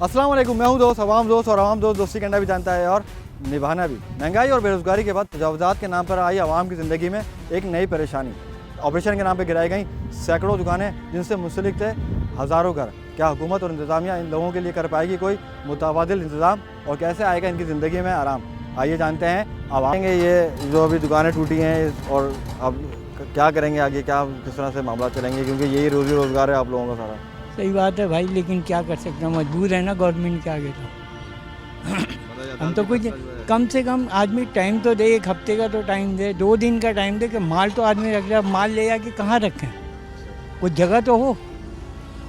अस्सलाम वालेकुम, मैं हूं दोस्त आवाम दोस्त और आवाम दोस्त दोस्ती करना भी जानता है और निभाना भी। महंगाई और बेरोज़गारी के बाद तजावुज़ात के नाम पर आई आवाम की ज़िंदगी में एक नई परेशानी। ऑपरेशन के नाम पर गिराई गई सैकड़ों दुकानें जिनसे मुंसलिक थे हज़ारों घर। क्या हुकूमत और इंतज़ामिया इन लोगों के लिए कर पाएगी कोई मुतबादिल इंतज़ाम और कैसे आएगा इनकी ज़िंदगी में आराम? आइए जानते हैं आवाम ये जो अभी दुकानें टूटी हैं और अब क्या करेंगे आगे, क्या किस तरह से मामला चलेंगे, क्योंकि यही रोज़ी रोज़गार है आप लोगों का सारा। सही बात है भाई, लेकिन क्या कर सकते हैं, मजबूर है ना गवर्नमेंट के आगे तो। हम तो कुछ कम से कम आदमी टाइम तो दे, एक हफ्ते का तो टाइम दे, 2 दिन का टाइम दे कि माल तो आदमी रख रहा है, माल ले जाके कहाँ रखें, कुछ जगह तो हो।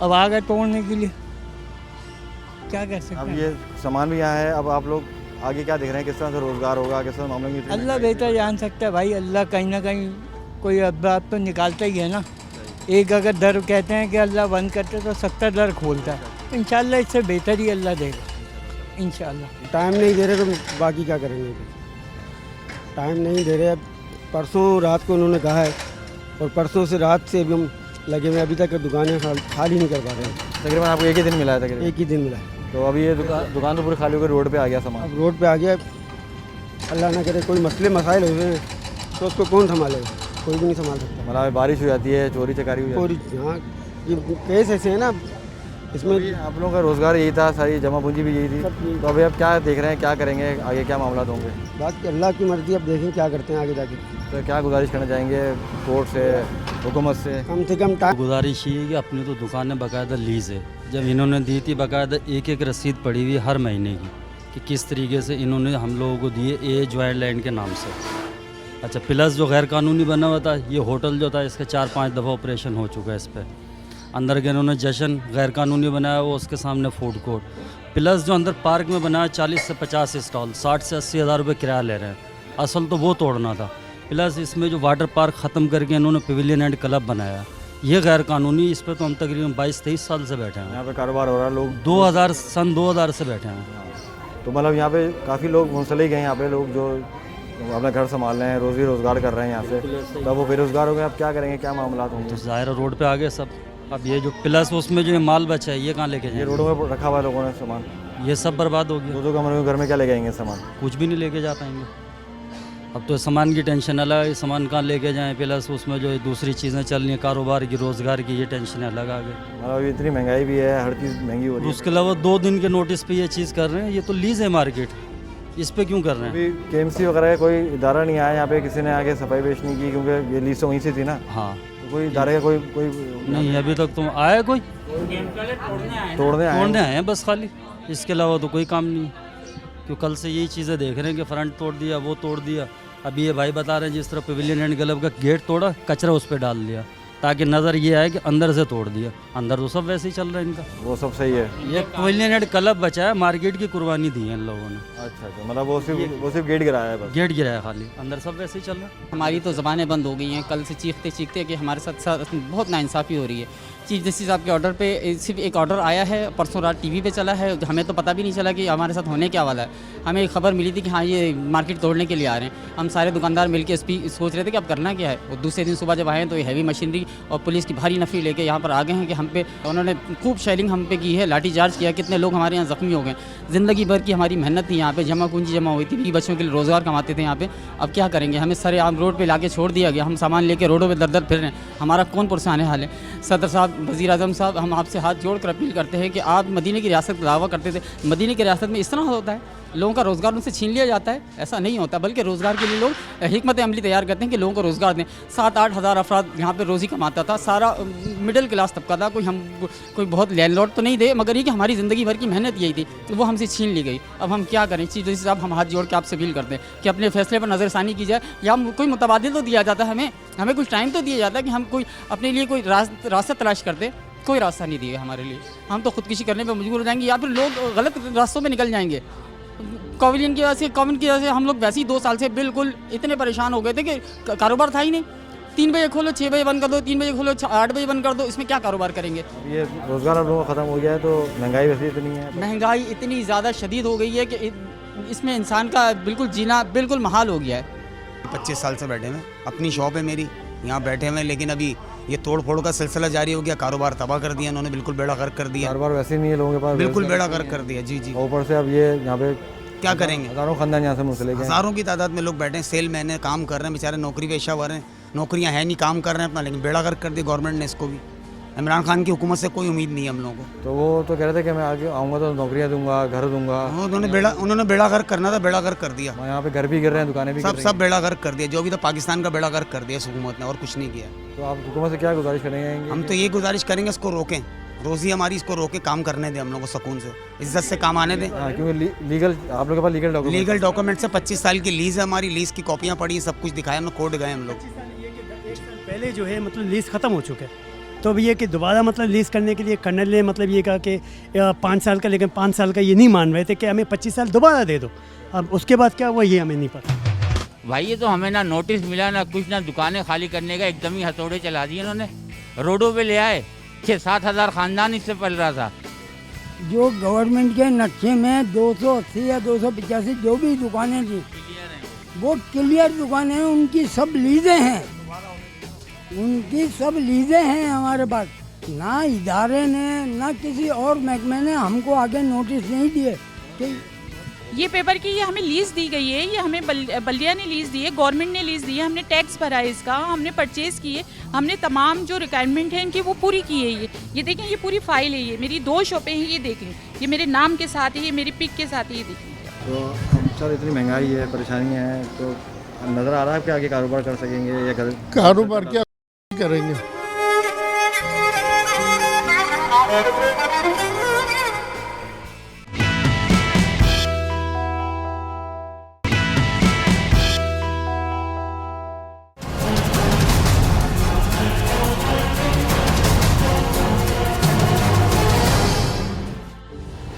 अब आ गए तोड़ने के लिए, क्या कर सकते अब हैं। ये सामान भी यहाँ है, अब आप लोग आगे क्या देख रहे हैं, किस तरह से रोज़गार होगा, किस तरह मामले में? अल्लाह बेहतर जान सकता है भाई, अल्लाह कहीं ना कहीं कोई बात तो निकालता ही है ना। एक अगर दर कहते हैं कि अल्लाह बंद करते तो 70 दर खोलता है। इंशाल्लाह इससे बेहतर ही अल्लाह देगा इंशाल्लाह। टाइम नहीं दे रहे तो बाकी क्या करेंगे। टाइम नहीं दे रहे। अब परसों रात को उन्होंने कहा है और परसों से रात से भी हम लगे हुए, अभी तक दुकानें खाली नहीं कर पा रहे हैं। तकरीबन आपको एक ही दिन मिला है? तकरीबन एक ही दिन मिला है। तो अभी ये दुकान तो पूरी खाली होकर रोड पे आ गया सामान। अब रोड पे आ गया, अल्लाह ना करे कोई मसले मसाइल हुए तो उसको कौन संभालेगा, कोई भी नहीं संभाल सकता। मतलब बारिश हो जाती है, चोरी चकारी हो जाती है। हाँ, ये केस ऐसे है ना, इसमें आप लोगों का रोज़गार यही था, सारी जमा पूंजी भी यही थी, तो अभी अब क्या देख रहे हैं, क्या करेंगे आगे, क्या मामला होंगे? बात अल्लाह की मर्जी, अब देखें क्या करते हैं आगे जाके। तो क्या गुजारिश करना चाहेंगे कोर्ट से, हुकूमत से? कम से कम टाइम। गुजारिश ये है कि अपनी तो दुकानें बाकायदा लीज है, जब इन्होंने दी थी बाकायदा एक एक रसीद पड़ी हुई हर महीने की कि किस तरीके से इन्होंने हम लोगों को दिए ए ज्वाइंट लैंड के नाम से। अच्छा, प्लस जो गैर कानूनी बना हुआ था, ये होटल जो था इसका 4-5 दफ़ा ऑपरेशन हो चुका है इस पर। अंदर के इन्होंने जश्न गैर कानूनी बनाया, वो उसके सामने फूड कोर्ट, प्लस जो अंदर पार्क में बनाया 40 से 50 स्टॉल, 60 से 80 हज़ार रुपये किराया ले रहे हैं। असल तो वो तोड़ना था। प्लस इसमें जो वाटर पार्क ख़त्म करके इन्होंने पवेलियन एंड क्लब बनाया, ये गैर कानूनी। इस पर तो हम तकरीबन 22-23 साल से बैठे हैं। यहाँ पे कारोबार हो रहा है, लोग 2000 सन 2000 से बैठे हैं। तो मतलब यहाँ पे काफ़ी लोग मुंसलिक हैं, यहाँ पे लोग जो अपना घर संभाल रहे हैं, रोज़ी रोज़गार कर रहे हैं यहाँ से, तब वो बेरोज़गार हो गए। अब क्या करेंगे, क्या मामला होंगे? तो ज़ाहिर है रोड पे आ गए सब। अब ये जो प्लस उसमें जो माल बचा है ये कहाँ लेके ये जाएंगे? रोडों में रखा हुआ है लोगों ने सामान, ये सब बर्बाद हो गया, 2-2 कमरे में घर में क्या ले जाएंगे सामान? कुछ भी नहीं लेके जा पाएंगे। अब तो सामान की टेंशन अलग है, सामान कहाँ लेके जाएं, प्लस उसमें जो दूसरी चीज़ें चल रही हैं कारोबार की, रोज़गार की, ये टेंशन अलग आ गई। मतलब इतनी महंगाई भी है, हर चीज़ महंगी हो रही है। उसके अलावा 2 दिन के नोटिस पे ये चीज़ कर रहे हैं, ये तो लीज है मार्केट, इस पे क्यों कर रहे हैं? अभी केएमसी वगैरह का कोई इदारा नहीं आया यहाँ पे, किसी ने आके सफाई पेश नहीं की, क्योंकि ये लीज तो वहीं से थी ना। हाँ, तो कोई इदारे का कोई नहीं अभी तक तो आया कोई तोड़ने आए तोड़ने आए हैं बस खाली, इसके अलावा तो कोई काम नहीं। क्यों कल से यही चीज़ें देख रहे हैं कि फ्रंट तोड़ दिया, वो तोड़ दिया। अभी ये भाई बता रहे हैं जिस तरह पवेलियन एंड क्लब का गेट तोड़ा, कचरा उस पर डाल दिया, ताकि नज़र ये आए कि अंदर से तोड़ दिया। अंदर तो सब वैसे ही चल रहा है इनका। वो सब सही है। ये पवेलियन एंड क्लब बचा है, मार्केट की कुर्बानी दी है इन लोगों ने। अच्छा, मतलब वो सिर्फ गेट गिराया है बस? गेट गिराया खाली, अंदर सब वैसे ही चल रहा है। हमारी तो ज़बानें बंद हो गई हैं कल से चीखते चीखते कि हमारे साथ बहुत नाइंसाफ़ी हो रही है। चीफ जस्टिस साहब के ऑर्डर पे सिर्फ एक ऑर्डर आया है, परसों रात टीवी पे चला है, हमें तो पता भी नहीं चला कि हमारे साथ होने क्या वाला है। हमें एक खबर मिली थी कि हाँ ये मार्केट तोड़ने के लिए आ रहे हैं। हम सारे दुकानदार मिलकर सोच रहे थे कि अब करना क्या है। और दूसरे दिन सुबह जब आए तो ये हैवी मशीनरी और पुलिस की भारी नफरी लेके यहाँ पर आ गए हैं कि हम पे उन्होंने खूब शेलिंग हम पे की है, लाठीचार्ज किया, कितने लोग हमारे यहाँ ज़ख्मी हो गए। ज़िंदगी भर की हमारी मेहनत थी, यहाँ पे जमा पूंजी जमा हुई थी, बीवी बच्चों के लिए रोज़गार कमाते थे यहाँ पे। अब क्या करेंगे, हमें सरेआम रोड पे लाके छोड़ दिया गया। हम सामान लेके रोडों पे दर फिर रहे हैं, हमारा कौन पुरसाने हाल है। सदर साहब, वज़ीर आज़म साहब, हम आपसे हाथ जोड़कर अपील करते हैं कि आप मदीने की रियासत का दावा करते थे, मदीने की रियासत में इस तरह होता है, लोगों का रोज़गार उनसे छीन लिया जाता है? ऐसा नहीं होता, बल्कि रोज़गार के लिए लोग हिकमत अमली तैयार करते हैं कि लोगों को रोज़गार दें। 7-8 हज़ार अफराद यहाँ पे रोज़ी कमाता था, सारा मिडिल क्लास तबका था, कोई बहुत लैंडलॉर्ड तो नहीं थे, मगर ये कि हमारी ज़िंदगी भर की मेहनत यही थी, तो वो हमसे छीन ली गई। अब हम क्या करें? चीफ जस्टिस साहब, हम हाथ जोड़ के आपसे अपील करते हैं कि अपने फैसले पर नज़रसानी की जाए, या कोई मुतबादिल तो दिया जाता है, हमें कुछ टाइम तो दिया जाता है कि हम कोई अपने लिए कोई रास्ता तलाश करते। कोई रास्ता नहीं दिया हमारे लिए, हम तो खुदकुशी करने पर मजबूर हो जाएंगे या फिर लोग गलत रास्तों में निकल जाएंगे। पवेलियन की वजह से, कॉमन की वजह से हम लोग वैसे ही 2 साल से बिल्कुल इतने परेशान हो गए थे कि कारोबार था ही नहीं। 3 बजे खोलो, 6 बजे बंद कर दो, 3 बजे खोलो, 8 बजे बंद कर दो, इसमें क्या कारोबार करेंगे? ये रोज़गार अब लोगों का ख़त्म हो गया है, तो महंगाई वैसे इतनी है। महंगाई इतनी ज़्यादा शदीद हो गई है कि इसमें इंसान का बिल्कुल जीना बिल्कुल महाल हो गया है। 25 साल से बैठे हैं, अपनी शॉप है मेरी, यहाँ बैठे हुए हैं, लेकिन अभी ये तोड़ फोड़ का सिलसिला जारी हो गया, कारोबार तबाह कर दिया इन्होंने, बिल्कुल बेड़ा गर्क कर दिया, कारोबार वैसे ही नहीं है लोगों के पास, बिल्कुल बेड़ा गर्क कर दिया। जी जी, ऊपर से अब ये यहाँ पे क्या करेंगे? हज़ारों खानदान यहाँ से मुंसलिक हैं। हज़ारों की तादाद में लोग बैठे हैं, सेल मैन है, काम कर रहे हैं, बेचारे नौकरी पेशा हैं, नौकरियाँ हैं नहीं, काम कर रहे हैं अपना, लेकिन बेड़ा गर्क कर दिया गवर्नमेंट ने इसको भी। इमरान खान की हुकूमत से कोई उम्मीद नहीं है हम लोगों को। तो वो तो कह रहे थे कि मैं आगे आऊँगा तो नौकरियाँ दूंगा, घर दूंगा। उन्होंने बेड़ा गर्क करना था, बेड़ा गर्क कर दिया। यहाँ पे घर भी गिर रहे हैं, दुकानें भी गिर रही हैं। सब बेड़ा गर्क कर दिया, जो भी था पाकिस्तान का बेड़ा गर्क कर दिया इस हुकूमत ने, और कुछ नहीं किया। तो आप हुकूमत से क्या गुजारिश करेंगे? हम तो ये गुजारिश करेंगे इसको रोकें, रोज़ी हमारी इसको रोके काम करने दें, हम लोग को सुकून से इज्जत से काम आने दें। हाँ, क्योंकि लीगल आप लोगों के पास लीगल डॉक्यूमेंट से 25 साल की लीज़ है हमारी, लीज़ की कॉपियाँ पड़ी, सब कुछ दिखाया, हम लोग कोर्ट गए हम लोग। पहले जो है मतलब लीज़ ख़त्म हो चुका है, तो अब ये कि दोबारा मतलब लीज़ करने के लिए कर्नल ने मतलब ये कहा कि 5 साल का, लेकिन 5 साल का ये नहीं मान रहे थे कि हमें 25 साल दोबारा दे दो। अब उसके बाद क्या हुआ ये हमें नहीं पता। भाई ये तो हमें ना नोटिस मिला ना कुछ, ना दुकानें खाली करने का, एकदम ही हथौड़े चला दिए इन्होंने, रोडों पे ले आए। 6-7 हज़ार खानदान इससे पल रहा था। जो गवर्नमेंट के नक्शे में 280 या 285 जो भी दुकानें थी वो क्लियर दुकानें हैं, उनकी सब लीजें हैं, उनकी सब लीजें हैं हमारे पास। ना इदारे ने ना किसी और महकमे ने हमको आगे नोटिस नहीं दिए कि ये पेपर की ये हमें लीज़ दी गई है, ये हमें बल्दिया ने लीज़ दी है, गवर्नमेंट ने लीज़ दी है, हमने टैक्स भरा है इसका, हमने परचेज़ की है, हमने तमाम जो रिक्वायरमेंट है इनकी वो पूरी की है। ये देखें, ये पूरी फाइल है, ये मेरी 2 शॉपें हैं, ये देखें, ये मेरे नाम के साथ है, ये मेरी पिक के साथ है, ये देखें। तो हम सर इतनी महंगाई है, परेशानी है, तो नज़र आ रहा है कि आगे कारोबार कर सकेंगे या कारोबार क्या करेंगे?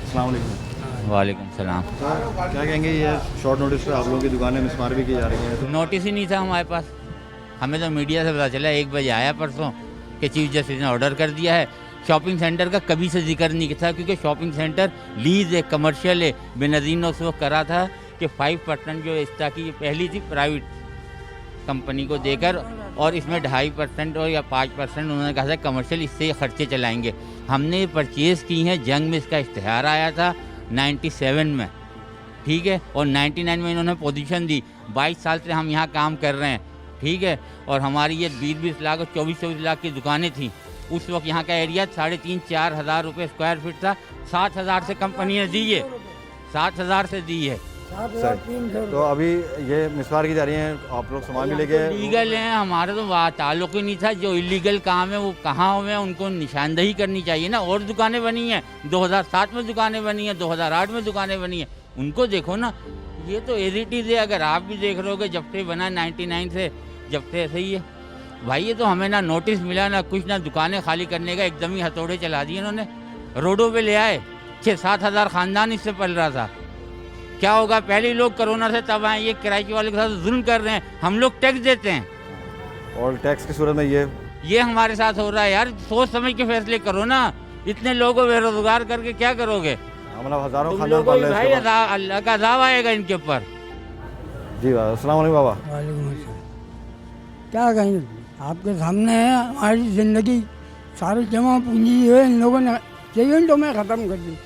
अस्सलाम वालेकुम। वालेकुम सलाम। सर क्या कहेंगे, ये शॉर्ट नोटिस पे आप लोगों की दुकानें मिसमार भी की जा रही हैं? नोटिस ही नहीं था हमारे पास, हमें तो मीडिया से पता चला 1 बजे आया परसों कि चीफ जस्टिस ने ऑर्डर कर दिया है। शॉपिंग सेंटर का कभी से जिक्र नहीं था, क्योंकि शॉपिंग सेंटर लीज है, कमर्शियल है। बेनज़ीर ने उस वक्त करा था कि 5% जो इसका की पहली थी प्राइवेट कंपनी को देकर, और इसमें 2.5% और या 5% उन्होंने कहा था कमर्शियल, इससे खर्चे चलाएंगे। हमने परचेज़ की हैं, जंग में इसका इश्तिहार आया था 97 में, ठीक है, और 99 में इन्होंने पोजीशन दी। 22 साल से हम यहाँ काम कर रहे हैं, ठीक है, और हमारी ये 20-20 लाख और 24-24 लाख की दुकानें थी। उस वक्त यहाँ का एरिया 3,500-4 हज़ार रुपये स्क्वायर फीट था। 7,000 से कंपनी ने दी है, 7,000 से दी है। तो अभी ये मिसमार की जा रही हैं, आप लोग सामान भी लेके? लीगल हैं, हमारे तो ताल्लुक ही नहीं था। जो इलीगल काम है वो कहाँ हुए हैं, उनको निशानदही करनी चाहिए ना। और दुकानें बनी हैं, 2007 में दुकानें बनी हैं, 2008 में दुकानें बनी हैं, उनको देखो ना। ये तो एज इट इज़ है, अगर आप भी देख रहे हो कि जब से बना 99 से, जब से ऐसे ही है भाई। ये तो हमें ना नोटिस मिला ना कुछ, ना दुकानें खाली करने का, एकदम ही हथौड़े चला दिए इन्होंने, रोडों पे ले आए। 6-7 हज़ार खानदान इससे पल रहा था। क्या होगा, पहले लोग कोरोना से तब आए, ये किराए वाले के साथ जुल्म कर रहे हैं। हम लोग टैक्स देते हैं, और टैक्स की सूरत में ये हमारे साथ हो रहा है। यार सोच समझ के फैसले करो ना, इतने लोगों को बेरोजगार करके क्या करोगे? मतलब हज़ारों तुम खानदान लोगों पाल को रहे भाई हैं इसके बाद। अल्लाह का अज़ाब आएगा इनके ऊपर। जी अस्सलाम वालेकुम बाबा। वालेकुम अस्सलाम। क्या कहें, आपके सामने है, हमारी ज़िंदगी सारी जमा पूंजी है इन लोगों ने सेकंडों में ख़त्म कर दी।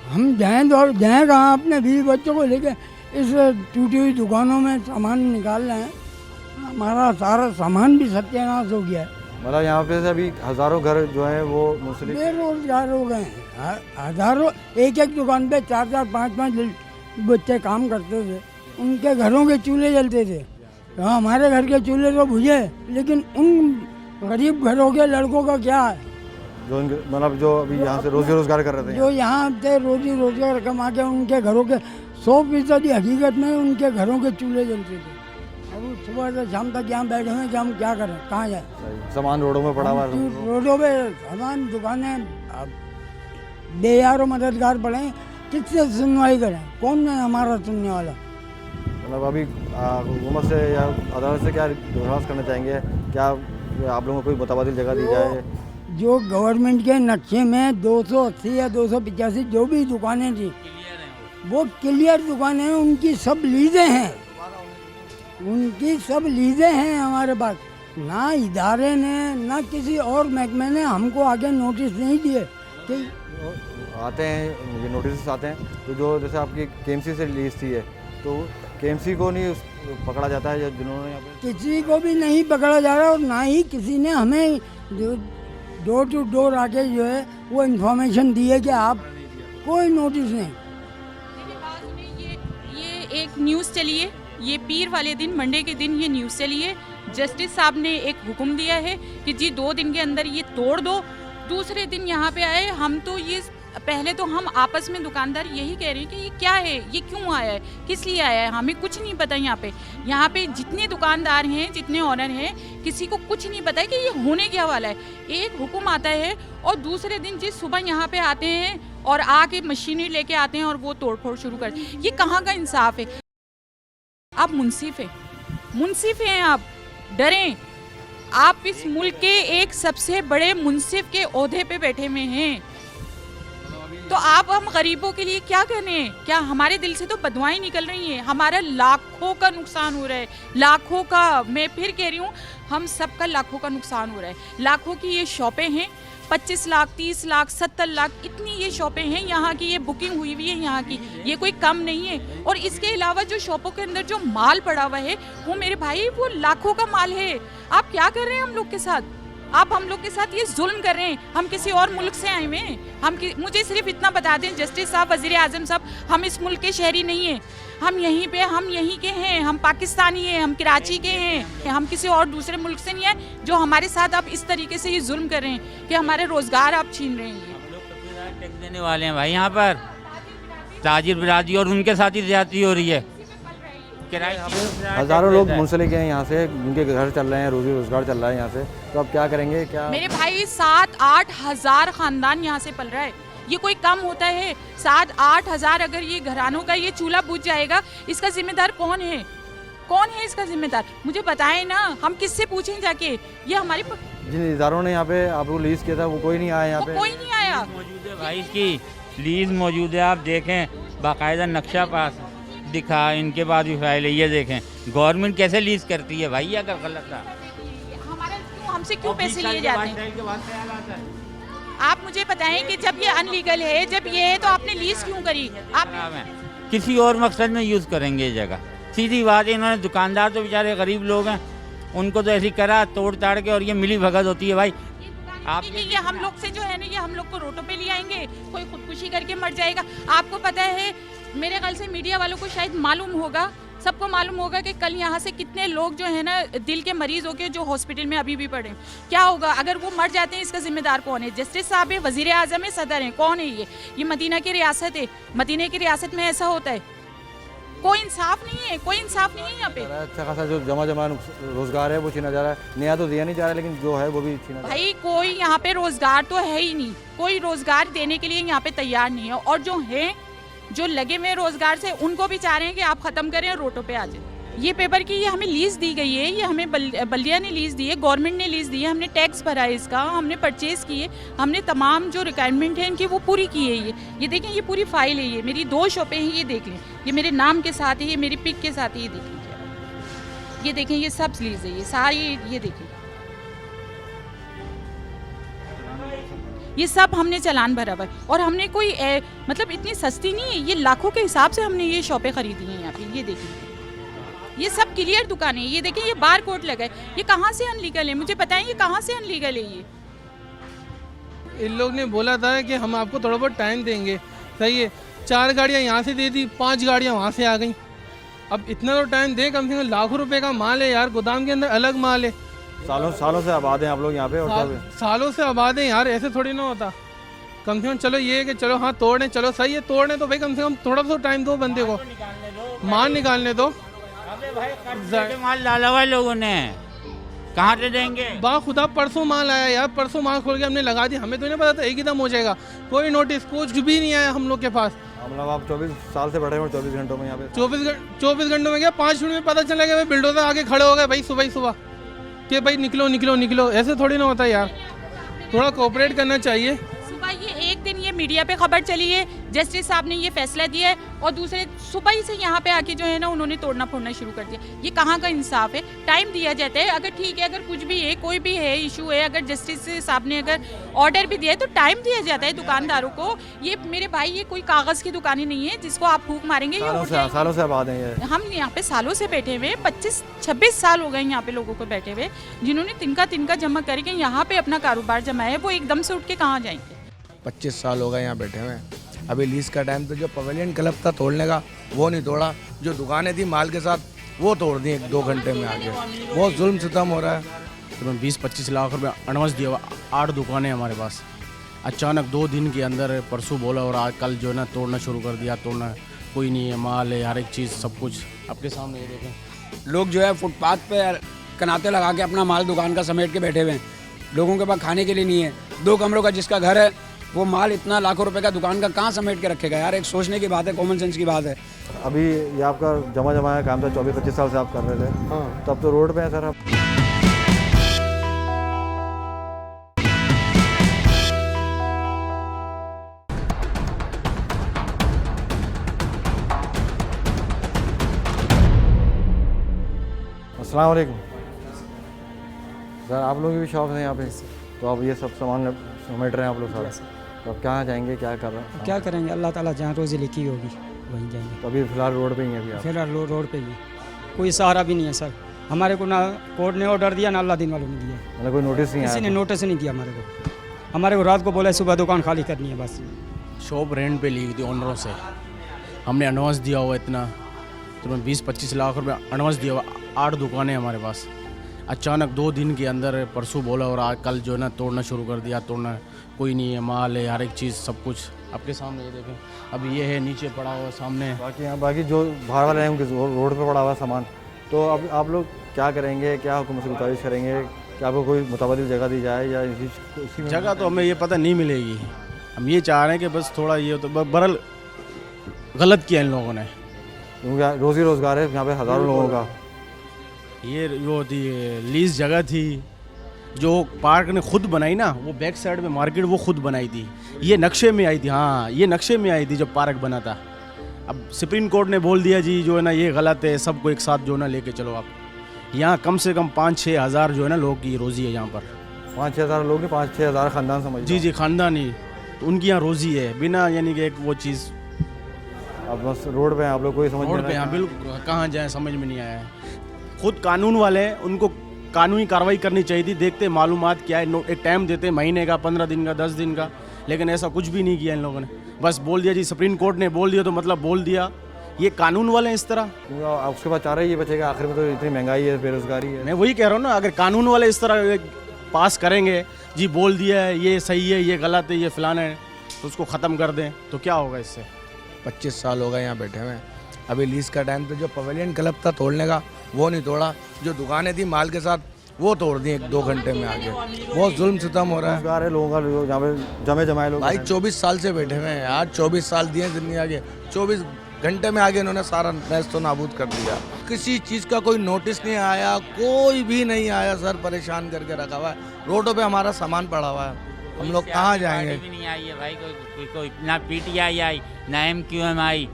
हम जाएँ कहाँ अपने बीवी बच्चों को लेके इस टूटी हुई दुकानों में सामान निकाल रहे हैं। हमारा सारा सामान भी सत्यानाश हो गया है। मतलब यहाँ पे से अभी हज़ारों घर जो हैं वो मुस्लिम बेरोजगार हो गए हैं। हज़ारों, एक दुकान पे 4-4, 5-5 बच्चे काम करते थे, उनके घरों के चूल्हे जलते थे। तो हमारे घर के चूल्हे तो बुझे, लेकिन उन गरीब घरों के लड़कों का क्या है, जो मतलब जो अभी यहाँ से रोजी रोजगार कर रहे थे, जो यहाँ से रोजी रोजगार कमा के उनके घरों के 100% हकीकत में उनके घरों के चूल्हे जलते थे। अब सुबह से शाम तक यहाँ बैठे हुए कि हम क्या करें, कहाँ जाए? सामान रोडों में पड़ा हुआ है। रोडों पे सामान, दुकानें, बेयारो मददगार पड़े, किससे सुनवाई करें? कौन है हमारा सुनने वाला? मतलब अभी हुकूमत से या अदालत से क्या दरख्वास्त करना चाहेंगे? क्या आप लोगों को कोई मुतबादिल जगह दी जाए? जो गवर्नमेंट के नक्शे में 280 या 285 जो भी दुकानें थी वो क्लियर दुकानें हैं, उनकी सब लीजें हैं, उनकी सब लीजें हैं हमारे पास। ना इदारे ने ना किसी और महकमे ने हमको आगे नोटिस नहीं दिए कि आते हैं ये नोटिस आते हैं, तो जो जैसे आपकी केएमसी से रिलीज थी है, तो केएमसी को नहीं पकड़ा जाता है, या जिन्होंने यहाँ पे किसी को भी नहीं पकड़ा जा रहा और ना ही किसी ने हमें डोर टू डोर आके जो है वो इन्फॉर्मेशन दी है कि आप कोई नोटिस नहीं। देखिए बात सुनिए, ये एक न्यूज़ चली है, ये पीर वाले दिन मंडे के दिन ये न्यूज़ चली है। जस्टिस साहब ने एक हुक्म दिया है कि जी 2 दिन के अंदर ये तोड़ दो। दूसरे दिन यहाँ पे आए हम, तो ये पहले तो हम आपस में दुकानदार यही कह रहे हैं कि ये क्या है, ये क्यों आया है, किस लिए आया है, हमें कुछ नहीं पता। यहाँ पे जितने दुकानदार हैं, जितने ऑनर हैं, किसी को कुछ नहीं पता है कि ये होने क्या वाला है। एक हुक्म आता है और दूसरे दिन जिस सुबह यहाँ पे आते हैं और आके मशीनरी लेके आते हैं और वो तोड़फोड़ शुरू करते हैं। ये कहाँ का इंसाफ है? आप मुंसिफ हैं, आप डरें। आप इस मुल्क के एक सबसे बड़े मुंसिफ के ओहदे पे बैठे हुए हैं, तो आप हम गरीबों के लिए क्या कर रहे हैं? क्या हमारे दिल से तो बदुआएं निकल रही हैं? हमारा लाखों का नुकसान हो रहा है, लाखों का। मैं फिर कह रही हूँ, हम सबका लाखों का नुकसान हो रहा है। लाखों की ये शॉपें हैं, 25 लाख, 30 लाख, 70 लाख, इतनी ये शॉपें हैं। यहाँ की ये बुकिंग हुई हुई है, यहाँ की ये कोई कम नहीं है। और इसके अलावा जो शॉपों के अंदर जो माल पड़ा हुआ है, वो मेरे भाई वो लाखों का माल है। आप क्या कर रहे हैं हम लोग के साथ? आप हम लोग के साथ ये जुल्म कर रहे हैं। हम किसी और मुल्क से आए हुए हैं। मुझे सिर्फ इतना बता दें जस्टिस साहब, वज़ीर आज़म साहब, हम इस मुल्क के शहरी नहीं हैं। हम यहीं के हैं, हम पाकिस्तानी हैं, हम कराची के हैं, हम किसी और दूसरे मुल्क से नहीं आए। जो हमारे साथ आप इस तरीके से ये जुल्म कर रहे हैं कि हमारे रोज़गार आप छीन रहे हैं। हम लोग सबसे टैक्स देने वाले हैं भाई, यहाँ पर ताजिर बिरादरी, और उनके साथ ही ज़्यादती हो रही है। हज़ारों लोग मुंसलिक हैं यहाँ से, उनके घर चल रहे हैं, रोजी रोजगार चल रहा है यहाँ से, तो अब क्या करेंगे? क्या मेरे भाई 7-8 हज़ार ख़ानदान यहाँ से पल रहा है। ये कोई कम होता है? 7-8 हज़ार अगर ये घरानों का ये चूल्हा बुझ जाएगा, इसका जिम्मेदार कौन है? कौन है इसका जिम्मेदार? मुझे बताएं ना, हम किससे पूछें जाके? ये हमारी जिन इदारों ने यहाँ पे आपको लीज किया था वो कोई नहीं आया यहाँ पे? कोई नहीं आया। मौजूद है भाई, इसकी लीज मौजूद है। आप देखें, बाकायदा नक्शा पास दिखा, इनके बाद भी फाइल है। ये देखें गवर्नमेंट कैसे लीज करती है भाई, अगर गलत था हमारा हमसे क्यों पैसे लिए जाते हैं? आप मुझे बताएं कि जब ये अनलीगल है, जब ये है, तो आपने लीज क्यों करी? आप किसी और मकसद में यूज़ करेंगे ये जगह, सीधी बात है। इन्होंने दुकानदार तो बेचारे गरीब लोग हैं, उनको तो ऐसी करा तोड़ ताड़ के, और ये मिली भगत होती है भाई। आप ये हम लोग से जो है ना, ये हम लोग को रोटों पे ले आएंगे, कोई खुदकुशी करके मर जाएगा। आपको पता है, मेरे ख्याल से मीडिया वालों को शायद मालूम होगा, सबको मालूम होगा कि कल यहाँ से कितने लोग जो है ना दिल के मरीज होके जो हॉस्पिटल में अभी भी पड़े। क्या होगा अगर वो मर जाते हैं? इसका जिम्मेदार कौन है? जस्टिस साहब है, वज़ीर आज़म है, सदर है, कौन है ये मदीना की रियासत है। मदीना की रियासत में ऐसा होता है? कोई इंसाफ नहीं है, कोई इंसाफ नहीं है यहाँ पे। अच्छा खासा जो जमा रोजगार है वो छीना जा रहा है। नया तो दिया नहीं जा रहा, लेकिन जो है वो भी छीना जा रहा है। भाई कोई यहाँ पे रोजगार तो है ही नहीं, कोई रोजगार देने के लिए यहाँ पे तैयार नहीं है। और जो हैं, जो लगे हुए रोजगार से, उनको भी चाह रहे हैं कि आप खत्म करें, रोटों पे आ जाए। ये पेपर की ये हमें लीज दी गई है, ये हमें बल्दिया ने लीज दी है, गवर्नमेंट ने लीज दी है, हमने टैक्स भरा है इसका, हमने परचेज़ की है, हमने तमाम जो रिक्वायरमेंट है इनकी वो पूरी की है। ये देखें, ये पूरी फाइल है, ये मेरी 2 शॉपें हैं, ये देख लें, ये मेरे नाम के साथ है, ये मेरी पिक के साथ है, ये देख लीजिए। ये देखें, ये सब लीज है, ये सारी, ये देखें, ये सब हमने चालान भरा हुआ है। और हमने कोई मतलब इतनी सस्ती नहीं है, ये लाखों के हिसाब से हमने ये शॉपें खरीदी हैं यहाँ पे। ये देखिए, ये सब क्लियर दुकानें हैं। ये देखिए, ये बार कोड लगा है। ये कहाँ से अनलीगल है? मुझे बताएं, ये कहाँ से अनलीगल है? ये इन लोग ने बोला था कि हम आपको थोड़ा बहुत टाइम देंगे, सही है। 4 गाड़ियाँ यहाँ से दे दी, 5 गाड़ियाँ वहाँ से आ गई। अब इतना तो टाइम दें, कम से कम लाखों रुपए का माल है यार, गोदाम के अंदर अलग माल है। सालों से आबाद हैं आप लोग यहाँ पे, और सालों से आबाद हैं यार, ऐसे थोड़ी ना होता। कम से कम चलो ये है कि चलो हाँ तोड़ने, चलो सही है तोड़ने, तो भाई कम से कम थोड़ा सा टाइम दो बंदे को, माल निकालने दो। माल डाला हुआ लोगों ने, कहाँ से देंगे? खुदा परसों माल आया यार, परसों माल खोल के हमने लगा दिया, हमें तो नहीं पता था एक ही दम हो जाएगा। कोई नोटिस कुछ भी नहीं आया हम लोग के पास। मतलब आप 24 साल से बैठे हुए 24 घंटों में यहाँ पे? 24 घंटों में क्या, 5 मिनट में पता चला गया भाई बिल्डोजर आगे खड़े हो गए भाई सुबह कि भाई निकलो निकलो निकलो। ऐसे थोड़ी ना होता यार, थोड़ा कोऑपरेट करना चाहिए। सुबह ये एक दिन ये मीडिया पे खबर चली है, जस्टिस साहब ने ये फैसला दिया है, और दूसरे सुबह ही से यहाँ पे आके जो है ना उन्होंने तोड़ना फोड़ना शुरू कर दिया। ये कहाँ का इंसाफ है? टाइम दिया जाता है, अगर ठीक है, अगर कुछ भी है, कोई भी है इशू है, अगर जस्टिस साहब ने अगर ऑर्डर भी दिया है तो टाइम दिया जाता है दुकानदारों को। ये मेरे भाई ये कोई कागज़ की दुकानें नहीं है जिसको आप फूंक मारेंगे। सालों से बाद है ये। हम यहाँ पे सालों से बैठे हुए, 25-26 साल हो गए यहाँ पे लोगों को बैठे हुए, जिन्होंने तिनका जमा करके यहाँ पे अपना कारोबार जमाया है, वो एकदम से उठ के कहाँ जाएंगे? 25 साल हो गए यहाँ बैठे हुए। अभी लीज का टाइम तो जो पवेलियन क्लब था तोड़ने का वो नहीं तोड़ा, जो दुकानें थी माल के साथ वो तोड़ दी 1-2 घंटे में आगे। बहुत जुल्म सितम हो रहा है। तो 20-25 लाख रुपए एडवांस दिया हुआ, 8 दुकानें हमारे पास। अचानक 2 दिन के अंदर परसों बोला और आज कल जो है ना तोड़ना शुरू कर दिया। तोड़ना कोई नहीं है, माल है, हर एक चीज़ सब कुछ आपके सामने ये देखें। लोग जो है फुटपाथ पे कनाते लगा के अपना माल दुकान का समेट के बैठे हुए हैं। लोगों के पास खाने के लिए नहीं है। 2 कमरों का जिसका घर है वो माल इतना लाखों रुपए का दुकान का कहाँ समेट के रखेगा यार? एक सोचने की बात है, कॉमन सेंस की बात है। अभी ये आपका जमाया काम था, 24-25 साल से आप कर रहे थे। हाँ। तब तो रोड पे है सर आप। अस्सलाम वालेकुम सर, आप लोगों की भी शॉप है यहाँ पे, तो अब ये सब सामान समेट रहे हैं आप लोग सारा। तो अब कहाँ जाएंगे, क्या कर रहे हैं? क्या करेंगे, अल्लाह ताला जहाँ रोज़ी लिखी होगी वहीं जाएंगे। तो अभी फ़िलहाल रोड पे ही है अभी आप? फिलहाल रोड पे ही, कोई सहारा भी नहीं है सर। हमारे को ना कोर्ट ने ऑर्डर दिया ना अल्लाह दिन वालों ने दिया, मतलब कोई नोटिस नहीं आया? किसी ने नोटिस नहीं दिया हमारे को रात को बोला सुबह दुकान खाली करनी है बस। शॉप रेंट पे ली थी ओनरों से, हमने एडवांस दिया हुआ इतना, तो 20-25 लाख रुपए एडवांस दिया हुआ, 8 दुकानें हमारे पास। अचानक 2 दिन के अंदर परसों बोला और आज कल जो है ना तोड़ना शुरू कर दिया। तोड़ना कोई नहीं है, माल है, हर एक चीज़ सब कुछ आपके सामने ये देखें। अभी ये है नीचे पड़ा हुआ सामने, बाकी जो बाहर वाले हैं उनके रोड पे पड़ा हुआ सामान। तो अब आप लोग क्या करेंगे, क्या हुकूमत से गुजारिश करेंगे कि आपको कोई मुतबादिल जगह दी जाए या इसी जगह तो हमें ये पता नहीं मिलेगी। हम ये चाह रहे हैं कि बस थोड़ा ये तो बरल गलत किया इन लोगों ने, क्योंकि रोज़ी रोज़गार है यहाँ पे हज़ारों लोगों का। ये वो थी लीज जगह थी जो पार्क ने खुद बनाई ना, वो बैक साइड में मार्केट वो खुद बनाई थी, ये नक्शे में आई थी। हाँ, ये नक्शे में आई थी जब पार्क बना था। अब सुप्रीम कोर्ट ने बोल दिया जी जो है ना ये गलत है, सबको एक साथ जो है ना लेके चलो आप। यहाँ कम से कम 5-6 हज़ार जो है ना लोग की रोज़ी है यहाँ पर। 5-6 हज़ार लोग, 5-6 हज़ार ख़ानदान समझ। जी ख़ानदान ही, तो उनकी यहाँ रोज़ी है बिना यानी कि एक वो चीज़। अब बस रोड पे आप लोग कोई समझ रोड पे यहाँ बिल्कुल कहाँ जाए समझ में नहीं आया है। खुद कानून वाले हैं, उनको कानूनी कार्रवाई करनी चाहिए थी। देखते मालूमात क्या है, एक टाइम देते महीने का, 15 दिन का, 10 दिन का, लेकिन ऐसा कुछ भी नहीं किया इन लोगों ने। बस बोल दिया जी सुप्रीम कोर्ट ने बोल दिया तो मतलब बोल दिया। ये कानून वाले हैं इस तरह। उसके बाद चाह रहे ये बचेगा आखिर में, तो इतनी महंगाई है, बेरोजगारी है। मैं वही कह रहा हूँ ना, अगर कानून वाले इस तरह पास करेंगे जी बोल दिया है ये सही है, ये गलत है, ये फलाना है, तो उसको ख़त्म कर दें तो क्या होगा इससे। 25 साल हो गए यहाँ बैठे हुए। अभी लीज का टाइम तो जो पवेलियन क्लब था तोड़ने का वो नहीं तोड़ा, जो दुकानें थी माल के साथ वो तोड़ दी 1-2 घंटे में आगे। बहुत जुल्म सितम हो रहा है। लोगों का जहाँ पे जमाए लोग भाई 24 साल से बैठे हुए हैं यार, 24 साल दिए जिंदगी आगे, 24 घंटे में आगे इन्होंने सारा नेस्तो नाबूद कर दिया। किसी चीज़ का कोई नोटिस नहीं आया, कोई भी नहीं आया सर, परेशान करके रखा हुआ है। रोडों पे हमारा सामान पड़ा हुआ है, हम लोग कहाँ जाएंगे? भी नहीं आई है भाई, कोई ना PTI आई, ना MQM आई,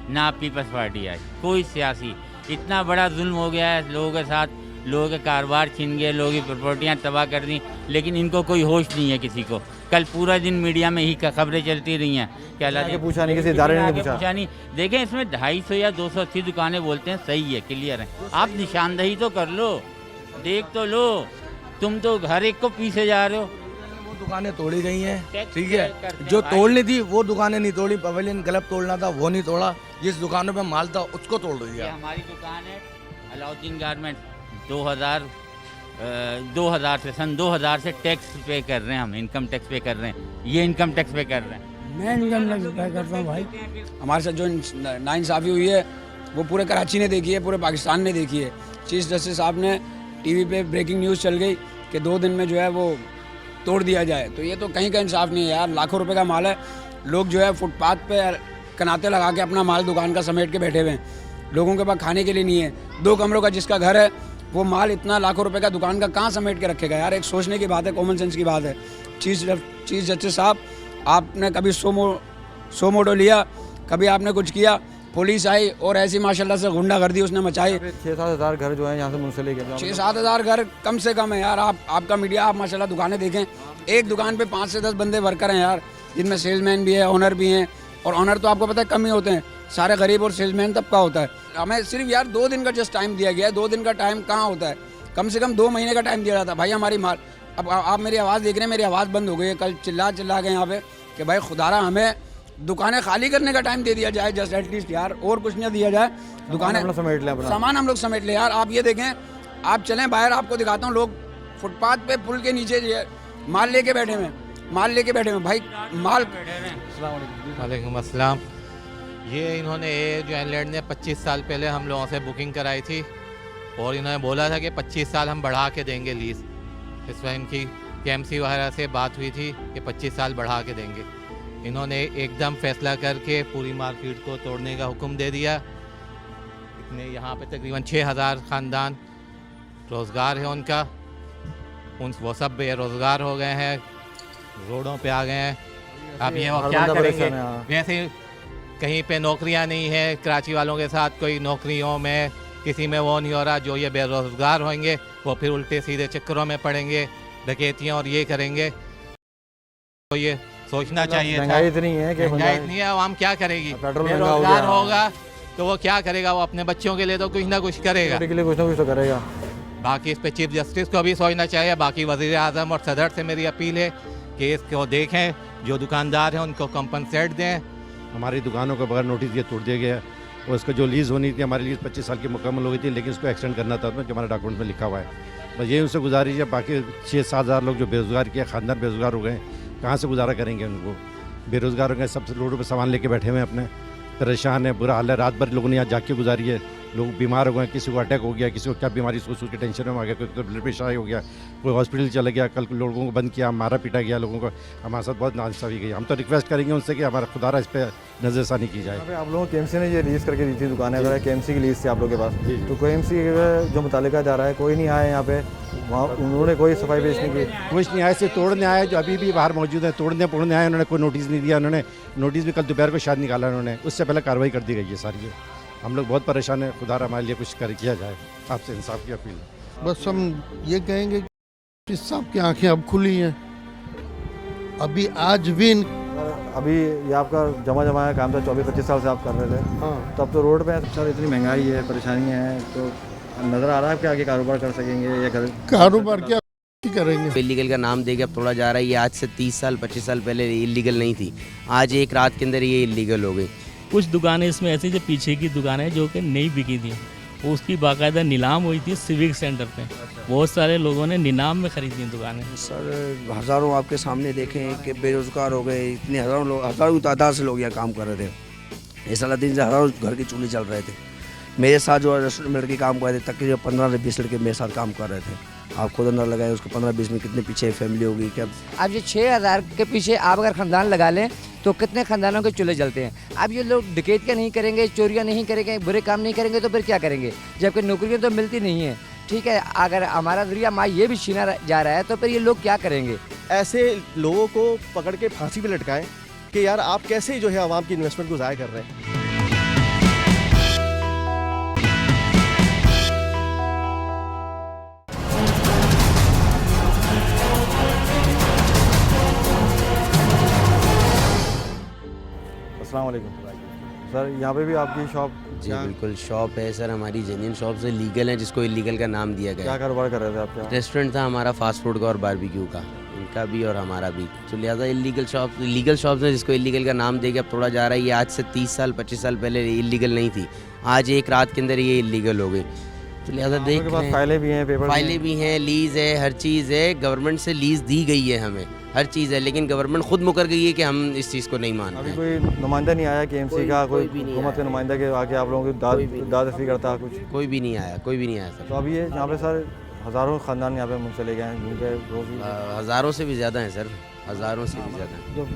ना पीपल्स पार्टी आई, कोई सियासी। इतना बड़ा जुल्म हो गया है लोगों के साथ, लोगों के कारोबार छीन गए, लोगों की प्रॉपर्टियाँ तबाह कर दी, लेकिन इनको कोई होश नहीं है किसी को। कल पूरा दिन मीडिया में ही खबरें चलती रही हैं कि अल्लाह पूछा नहीं, किसी इदारे ने पूछा नहीं। देखें इसमें 250 या 280 दुकानें बोलते हैं, सही है, क्लियर है। आप निशानदही तो कर लो, देख तो लो, तुम तो हर एक को पीछे जा रहे हो। वो दुकानें तोड़ी गई हैं, ठीक है, जो तोड़नी थी वो दुकानें नहीं तोड़ी। पवेलियन क्लब तोड़ना था वो नहीं तोड़ा, जिस दुकानों पे माल था उसको तोड़ दिया। हमारी दुकान है अलाउद्दीन गारमेंट, 2000 से सन 2000 से टैक्स पे कर रहे हैं, हम इनकम टैक्स पे कर रहे हैं, ये इनकम टैक्स पे कर रहे हैं। मैं इनकम टैक्स पे करता हूँ भाई। हमारे साथ जो नाइंसाफ़ी हुई है वो पूरे कराची ने देखी है, पूरे पाकिस्तान ने देखी है। चीफ जस्टिस साहब ने TV पे ब्रेकिंग न्यूज़ चल गई कि 2 दिन में जो है वो तोड़ दिया जाए, तो ये तो कहीं का इंसाफ नहीं है यार। लाखों रुपए का माल है, लोग जो है फुटपाथ पे कनाते लगा के अपना माल दुकान का समेट के बैठे हुए हैं। लोगों के पास खाने के लिए नहीं है। 2 कमरों का जिसका घर है वो माल इतना लाखों रुपए का दुकान का कहाँ समेट के रखेगा यार? एक सोचने की बात है, कॉमन सेंस की बात है। चीफ जस्टिस साहब, आपने कभी सो मोटो लिया, कभी आपने कुछ किया? पुलिस आई और ऐसी माशाल्लाह से गुंडागर्दी उसने मचाई। 6-7 हज़ार घर जो है यहाँ से मुंसलिक है। 6-7 हज़ार घर कम से कम है यार। आपका मीडिया, आप माशाल्लाह दुकानें देखें, एक दुकान पे 5 से 10 बंदे वर्कर हैं यार, जिनमें सेल्समैन भी है, ऑनर भी हैं। और ऑनर तो आपको पता है कम ही होते हैं, सारे गरीब और सेल्समैन तबका होता है। हमें सिर्फ यार 2 दिन का जस्ट टाइम दिया गया है। 2 दिन का टाइम कहाँ होता है, कम से कम 2 महीने का टाइम दिया जाता है भाई। हमारी माल, अब आप मेरी आवाज़ देख रहे हैं, मेरी आवाज़ बंद हो गई है। कल चिल्ला के यहाँ पे कि भाई खुदारा हमें दुकानें खाली करने का टाइम दे दिया जाए, जस्ट एटलीस्ट यार, और कुछ नहीं दिया जाए। दुकानें समेट लें, सामान हम लोग समेट लें यार। आप ये देखें, आप चलें बाहर, आपको दिखाता हूँ, लोग फुटपाथ पे पुल के नीचे माल लेके बैठे हुए भाई। माल वालेकुम अस्सलाम। ये इन्होंने ज्वाइन लैंड ने 25 साल पहले हम लोगों से बुकिंग कराई थी और इन्होंने बोला था कि 25 साल हम बढ़ा के देंगे लीज़। इस वक्त इनकी KMC वगैरह से बात हुई थी कि 25 साल बढ़ा के देंगे। इन्होंने एकदम फैसला करके पूरी मार्केट को तोड़ने का हुक्म दे दिया। इतने यहाँ पे तकरीबन 6,000 ख़ानदान रोज़गार है उनका, वो सब बेरोज़गार हो गए हैं, रोडों पे आ गए हैं। अब ये वो क्या करेंगे? वैसे कहीं पे नौकरियां नहीं है, कराची वालों के साथ कोई नौकरियों में किसी में वो नहीं हो रहा। जो ये बेरोज़गार होंगे वो फिर उल्टे सीधे चक्करों में पड़ेंगे, डकैतियाँ और ये करेंगे। तो ये सोचना चाहिए। महंगाई इतनी है कि महंगाई इतनी है, आवाम क्या करेगी? पेट्रोल बेरोज़गार होगा तो वो क्या करेगा? वो अपने बच्चों के लिए तो कुछ ना कुछ करेगा, के लिए कुछ ना कुछ तो करेगा। बाकी इस पे चीफ जस्टिस को भी सोचना चाहिए। बाकी वज़ीर आज़म और सदर से मेरी अपील है कि इसको देखें, जो दुकानदार हैं उनको कंपनसेट दें। हमारी दुकानों को बगैर नोटिस दिए तोड़ दिया गया है और उसका जो लीज़ होनी थी, हमारी लीज़ 25 साल की मुकम्मल हो गई थी, लेकिन उसको एक्सटेंड करना था, जो हमारे डॉक्यूमेंट में लिखा हुआ है। बस यही उनसे गुजारिश है। बाकी 6-7 हज़ार लोग जो बेरोज़गार किया, ख़ानदान बेरोज़गार हो गए, कहाँ से गुजारा करेंगे? उनको बेरोज़गार हो गए, सब रोडों पर सामान लेके बैठे हुए हैं, अपने परेशान है, बुरा हाल है। रात भर लोगों ने यहाँ जाके गुजारी है। लोग बीमार हो गए, किसी को अटैक हो गया, किसी को क्या बीमारी सोच के टेंशन में आ गया, कोई तो ब्लड प्रेशर हो गया, कोई हॉस्पिटल चला गया। कल लोगों को बंद किया, मारा पीटा गया लोगों को। हमारे साथ बहुत नाइंसाफ़ी गई। हम तो रिक्वेस्ट करेंगे उनसे कि हमारा खुदारा इस पर नज़रसानी की जाए। आप लोगों को KMC ने ये लीज़ करके दी थी दुकानें वगैरह, KMC की लीज़ थी आप लोग के पास, तो KMC जो मुतालिका जा रहा है, कोई नहीं आया यहाँ पे, वहाँ उन्होंने कोई सफाई पेश नहीं की, कुछ नहीं आया। से तोड़ने आए जो अभी भी बाहर मौजूद है, तोड़ने आए, उन्होंने कोई नोटिस नहीं दिया। उन्होंने नोटिस भी कल दोपहर को शायद निकाला उन्होंने, उससे पहले कार्रवाई कर दी गई है सारी। हम लोग बहुत परेशान हैं। खुदारा हमारे लिए कुछ किया जाए, आपसे इंसाफ की अपील है। बस हम ये कहेंगे कि साहब की आंखें अब खुली हैं। अभी आज भी अभी ये आपका जमा काम था, 24-25 साल से आप कर रहे थे। हाँ। तब तो रोड पे सर इतनी महंगाई है, परेशानियाँ हैं, तो नज़र आ रहा है कि आगे कारोबार कर सकेंगे या कारोबार क्या करेंगे? इलीगल का नाम देके अब तोड़ा जा रहा है। ये आज से 30 साल 25 साल पहले इलीगल नहीं थी, आज एक रात के अंदर ये इलीगल हो गई। कुछ दुकानें इसमें ऐसी जो पीछे की दुकानें जो कि नहीं बिकी थी, उसकी बाकायदा नीलाम हुई थी सिविक सेंटर पे। बहुत सारे लोगों ने नीलाम में खरीदी दुकानें। सर हज़ारों आपके सामने देखें कि बेरोज़गार हो गए, इतने हज़ारों लोग, हज़ारों तादाद से लोग यहाँ काम कर रहे थे। इस साल दिन से हज़ारों घर की चूल्हे चल रहे थे। मेरे साथ जो रेस्टोरेंट में लड़के काम कर रहे थे, तकरीबन 15 से 20 लड़के मेरे साथ काम कर रहे थे। आप खुद अंदर लगाए, उसको 15-20 में कितने पीछे फैमिली होगी क्या? अब ये 6,000 के पीछे आप अगर ख़ानदान लगा लें तो कितने ख़ानदानों के चूल्हे जलते हैं। अब ये लोग डकैतियाँ नहीं करेंगे, चोरियाँ नहीं करेंगे, बुरे काम नहीं करेंगे तो फिर क्या करेंगे? जबकि नौकरियाँ तो मिलती नहीं है। ठीक है, अगर हमारा जरिया माँ ये भी छीना जा रहा है तो फिर ये लोग क्या करेंगे? ऐसे लोगों को पकड़ के फांसी पे लटकाएं कि यार आप कैसे जो है आवाम की इन्वेस्टमेंट को ज़ाया कर रहे हैं। अस्सलाम वालेकुम सर, यहाँ पे भी आपकी शॉप? जी बिल्कुल शॉप है सर, हमारी जेन्युइन शॉप से लीगल है, जिसको इलीगल का नाम दिया गया। क्या कारोबार कर रहे थे आप? रेस्टोरेंट था हमारा, फास्ट फूड का और बारबेक्यू का, इनका भी और हमारा भी। तो लिहाजा लीगल शॉप्स है, जिसको इलीगल का नाम देके अब तोड़ा जा रहा है। ये आज से 30 साल 25 साल पहले इलीगल नहीं थी, आज एक रात के अंदर ये इलीगल हो गई। तो लिहाजा देख रहे हैं, फाइलें भी हैं, पेपर फाइलें भी हैं, लीज़ है, हर चीज़ है। गवर्नमेंट से लीज़ दी गई है हमें, हर चीज़ है, लेकिन गवर्नमेंट खुद मुकर गई है कि हम इस चीज़ को नहीं मान रहे। अभी कोई नुमाइंदा नहीं आया KMC का, कोई हुकूमत का नुमाइंदा के आके आप लोगों की दाद करता कुछ? कोई भी नहीं आया, कोई भी नहीं आया सर। तो अभी ये यहाँ पे सर हज़ारों ख़ानदान यहाँ पे मुंसलिक हैं, जिनके रोज़ हज़ारों से भी ज़्यादा हैं सर, हज़ारों से भी ज़्यादा। जो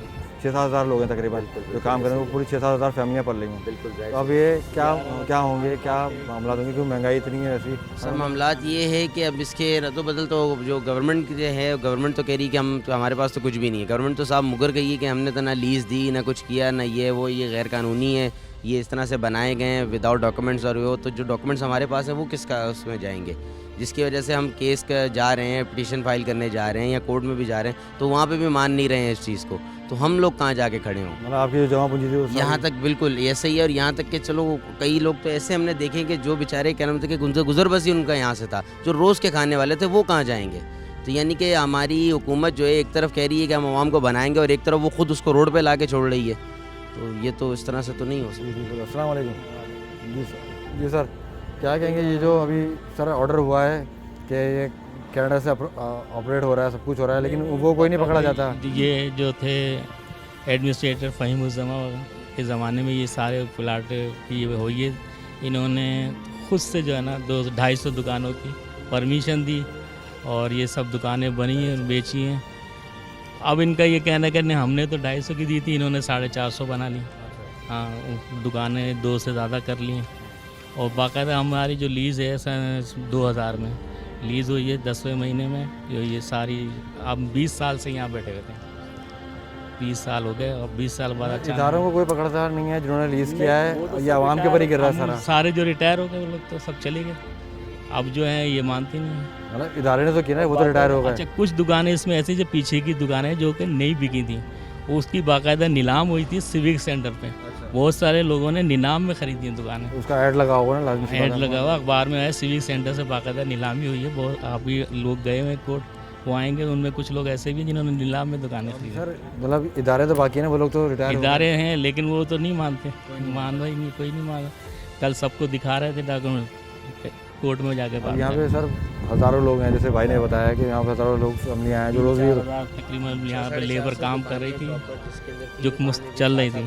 6-7 हज़ार लोग हैं तकरीबन जो काम करें, वो पूरी 6-7 हज़ार फैमिलियाँ पल रही हैं। बिल्कुल। तो अब ये क्या होंगे, क्या मामला होंगे, क्योंकि महंगाई इतनी है ऐसी? सर मामलात ये है कि अब इसके रद्दो बदल तो जो गवर्नमेंट जो है, गवर्नमेंट तो कह रही है कि हमारे पास तो कुछ भी नहीं है। गवर्नमेंट तो साहब मुकर गई है कि हमने तो ना लीज़ दी, ना कुछ किया, ना ये वो, ये गैर कानूनी है, ये इस तरह से बनाए गए हैं विदाउट डॉक्यूमेंट्स, और वो तो जो डॉक्यूमेंट्स हमारे पास है वो किसका उसमें जाएंगे, जिसकी वजह से हम केस का जा रहे हैं, पिटीशन फाइल करने जा रहे हैं या कोर्ट में भी जा रहे हैं, तो वहाँ पे भी मान नहीं रहे हैं इस चीज़ को, तो हम लोग कहाँ जाके खड़े हों। मतलब आपकी जो जमा पूंजी थी वो यहाँ तक बिल्कुल ऐसे ही है। और यहाँ तक कि चलो कई लोग तो ऐसे हमने देखे कि जो बेचारे क्या नाम थे कि गुजर बसी उनका यहाँ से था, जो रोज़ के खाने वाले थे वो कहाँ जाएंगे। तो यानी कि हमारी हुकूमत जो है एक तरफ कह रही है कि हम आवाम को बनाएंगे और एक तरफ वो खुद उसको रोड पे ला के छोड़ रही है, तो ये तो इस तरह से तो नहीं हो सकता। अस्सलाम वालेकुम। जी सर, क्या कहेंगे ये जो अभी सर ऑर्डर हुआ है कि ये कनाडा से ऑपरेट हो रहा है, सब कुछ हो रहा है, लेकिन वो कोई नहीं पकड़ा जाता। ये जो थे एडमिनिस्ट्रेटर फ़हीम उज़्ज़मा के ज़माने में ये सारे प्लाट की हुई है, इन्होंने खुद से जो है ना 200-250 दुकानों की परमिशन दी और ये सब दुकानें बनी हैं, बेची हैं। अब इनका ये कहना है कि नहीं हमने तो 250 की दी थी, इन्होंने 450 बना ली। हाँ, दुकानें 2 से ज़्यादा कर ली हैं। और बाकायदा हमारी जो लीज़ है सन 2000 में लीज़ हुई है 10वें महीने में, ये सारी अब 20 साल से यहाँ बैठे हुए थे, 20 साल हो गए और 20 साल बाद अच्छा इदारों को कोई पकड़दार नहीं है जिन्होंने लीज़ किया है, ये आवाम के ऊपर ही गिर रहा है सारे जो रिटायर हो गए वो लोग तो सब चले गए, अब जो है ये मानती नहीं है। मतलब इदारे ने तो किया है, वो तो रिटायर हो गए। अच्छा, कुछ दुकानें इसमें ऐसी जो पीछे की दुकानें जो कि नहीं बिकी थी, उसकी बाकायदा नीलाम हुई थी सिविक सेंटर पे, बहुत सारे लोगों ने नीलाम में खरीदी हैं दुकानें। उसका ऐड लगा होगा ना, लाजमी ऐड लगा हुआ अखबार में आया, सिविक सेंटर से बाकायदा नीलामी हुई है। बहुत अभी लोग गए हुए कोर्ट, वो आएंगे, उनमें कुछ लोग ऐसे भी जिन्होंने नीलाम में दुकानें खरीदी। सर मतलब इदारे तो बाकी हैं ना, वो लोग तो रिटायर इदारे हैं लेकिन वो तो नहीं मानते, मान रहे नहीं, कोई नहीं मान रहा। कल सबको दिखा रहे थे डॉक्यूमेंट, कोर्ट में जाके बात। यहाँ पे सर हज़ारों लोग हैं, जैसे भाई ने बताया कि यहाँ पे हज़ारों लोग फैमिली आए हैं जो रोज़ तकरीबन यहाँ पे लेबर काम कर रही थी, जो चल रही थी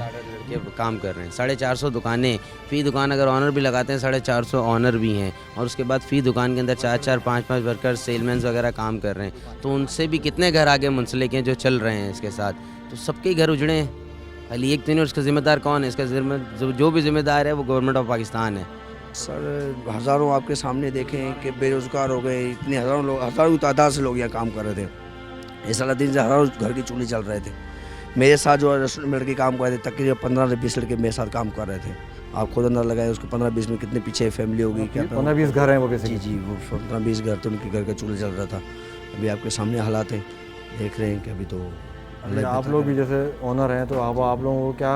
काम कर रहे हैं। 450 दुकानें, फ़ी दुकान अगर ऑनर भी लगाते हैं 450 ऑनर भी हैं, और उसके बाद फ़ी दुकान के अंदर 4-4, 5-5 वर्कर्स, सेलमैन्स वगैरह काम कर रहे हैं, तो उनसे भी कितने घर आगे मुंसलिक हैं जो चल रहे हैं इसके साथ, तो सबके घर उजड़े हैं। खाली एक तो नहीं, उसका ज़िम्मेदार कौन है? इसका जो भी ज़िम्मेदार है वो गवर्नमेंट ऑफ पाकिस्तान है। सर हज़ारों आपके सामने देखें कि बेरोज़गार हो गए, इतने हज़ारों लोग, हज़ारों तादाद से लोग यहाँ काम कर रहे थे। इस दिन से हज़ारों घर की चूल्हे चल रहे थे। मेरे साथ जो रेस्टोरेंट में लड़के काम कर रहे थे, तकरीबन 15 से 20 लड़के मेरे साथ काम कर रहे थे। आप खुद अंदर लगाए उसको 15-20 में कितने पीछे फैमिली होगी, क्या 15-20 घर हैं वो पे। जी, वो 15-20 घर, तो उनके घर का चूल्हे चल रहा था। अभी आपके सामने हालात हैं, देख रहे हैं कि अभी तो आप लोग भी जैसे ओनर हैं, तो आप लोगों को क्या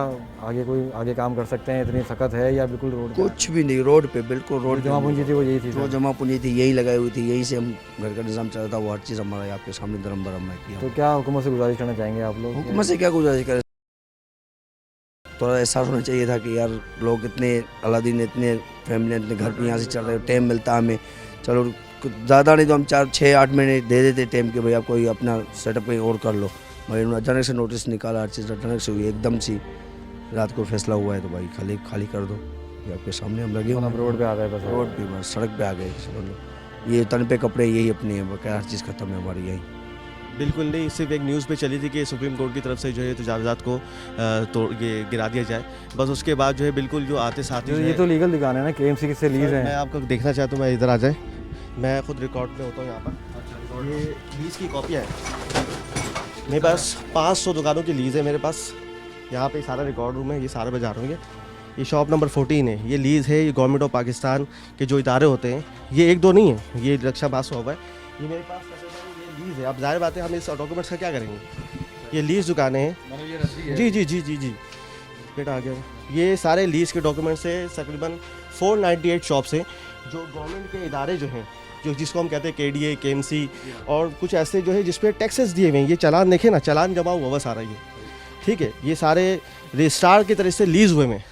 आगे काम कर सकते हैं? इतनी सख्त है या बिल्कुल रोड? कुछ भी नहीं, रोड पे बिल्कुल रोड जमा पूंजी थी वो यही थी, जो जमा पूंजी थी यही लगाई हुई थी, यही से हम घर का निज़ाम चल रहा था। वो हर चीज़ हमारा आपके सामने दरम बरम है किया। तो क्या हुकूमत से गुजारिश करना चाहेंगे आप लोग? हुकूमत से क्या गुजारिश करें, थोड़ा एहसास होना चाहिए था कि यार लोग इतने अलादीन, इतने फैमिली, इतने घर पे यहाँ से चल रहे, टाइम मिलता हमें, चलो ज़्यादा नहीं तो हम 4-6-8 महीने दे देते टाइम के भाई आप कोई अपना सेटअप कहीं और कर लो। भाई उन्होंने अचानक से नोटिस निकाला, हर चीज़ अचानक से हुई, एकदम सी रात को फैसला हुआ है, तो भाई खाली कर दो। ये आपके सामने हम लगे हम रोड पे आ गए, बस रोड पे, बस सड़क पे आ गए। चलो ये तन पे कपड़े यही अपने हैं, बकाया हर चीज़ ख़त्म है हमारी यही। बिल्कुल नहीं, सिर्फ एक न्यूज़ पे चली थी कि सुप्रीम कोर्ट की तरफ से जो है तजावज़ात को ये गिरा दिया जाए, बस उसके बाद जो है बिल्कुल जो आते साथ ये तो लीगल दुकान है ना, KMC से लीज है। मैं आपको देखना चाहता हूँ, मैं इधर आ जाए, मैं खुद रिकॉर्ड में होता हूँ यहाँ पर। ये लीज़ की कॉपियाँ हैं मेरे पास, 500 दुकानों की लीज़ है मेरे पास। यहाँ पे सारा रिकॉर्ड रूम है, ये सारा मैं जा रहा हूँ। ये शॉप नंबर 14 है, ये लीज़ है। ये गवर्नमेंट ऑफ पाकिस्तान के जो इदारे होते हैं, ये 1-2 नहीं है, ये रक्षा बास हुआ है। ये मेरे पास ये लीज़ है। अब जाहिर बात है हम इस डॉक्यूमेंट्स का क्या करेंगे? ये लीज़ दुकानें हैं। जी बेटा आ गया। ये सारे लीज़ के डॉक्यूमेंट्स है, तकरीबन 498 शॉप्स हैं जो गवर्नमेंट के इदारे जो हैं, जो जिसको हम कहते हैं KDA, KMC और कुछ ऐसे जो है जिस पे टैक्सेस दिए हुए हैं। ये चालान देखें ना, चालान जमा हुआ हुआ सारा, ये ठीक है। ये सारे रजिस्ट्रार की तरह से लीज़ हुए हैं।